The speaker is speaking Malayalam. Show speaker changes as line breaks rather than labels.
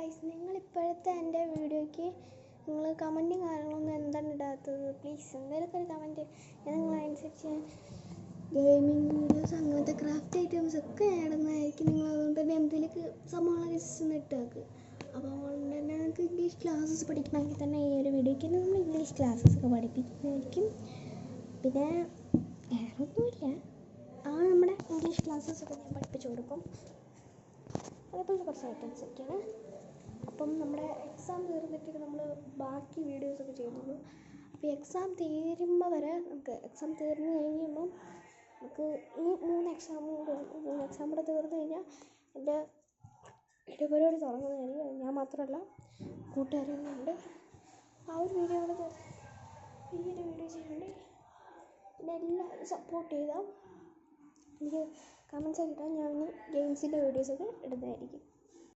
ഗൈസ്, നിങ്ങളിപ്പോഴത്തെ എൻ്റെ വീഡിയോയ്ക്ക് നിങ്ങൾ കമൻറ്റും കാര്യങ്ങളൊന്നും എന്താണ് ഇടാത്തത്? പ്ലീസ് എന്തെങ്കിലുമൊക്കെ ഒരു കമൻറ്റ്. ഞാൻ നിങ്ങളനുസരിച്ച് ഗെയിമിങ് വീഡിയോസ് അങ്ങനത്തെ ക്രാഫ്റ്റ് ഐറ്റംസ് ഒക്കെ ഇടുന്നതായിരിക്കും. നിങ്ങൾ അതുകൊണ്ട് തന്നെ എന്തെങ്കിലുമൊക്കെ സംഭവങ്ങളൊക്കെ ജസ്റ്റ് ഒന്ന് ഇട്ടേക്ക്. അപ്പോൾ അതുകൊണ്ട് തന്നെ നിങ്ങൾക്ക് ഇംഗ്ലീഷ് ക്ലാസ്സസ് പഠിക്കണമെങ്കിൽ തന്നെ ഈ ഒരു വീഡിയോയ്ക്ക് നമ്മൾ ഇംഗ്ലീഷ് ക്ലാസ്സസൊക്കെ പഠിപ്പിക്കുന്നതായിരിക്കും. പിന്നെ വേറൊന്നുമില്ല, നമ്മുടെ ഇംഗ്ലീഷ് ക്ലാസ്സസൊക്കെ ഞാൻ പഠിപ്പിച്ചു കൊടുക്കും. അതേപോലത്തെ കുറച്ച് ഐറ്റംസ് ഒക്കെയാണ്. അപ്പം നമ്മുടെ എക്സാം തീർന്നിട്ട് നമ്മൾ ബാക്കി വീഡിയോസൊക്കെ ചെയ്യുന്നുള്ളൂ. അപ്പോൾ എക്സാം തീരുമ്പോൾ വരെ എക്സാം തീർന്നു കഴിയുമ്പം നമുക്ക് ഈ 3 എക്സാം കൂടെ തീർന്നു കഴിഞ്ഞാൽ എൻ്റെ വീഡിയോ പരിപാടി തുടങ്ങുന്നതായിരിക്കും. ഞാൻ മാത്രമല്ല, കൂട്ടുകാരും ഉണ്ട്. ആ ഒരു വീഡിയോ കൂടെ ഈ ഒരു വീഡിയോ ചെയ്യാണ്ട് എന്നെ എല്ലാവരും സപ്പോർട്ട് ചെയ്താൽ എനിക്ക് കമൻസൊക്കെ ഇട്ടാൽ ഞാൻ ഗെയിംസിൻ്റെ വീഡിയോസൊക്കെ ഇടുന്നതായിരിക്കും.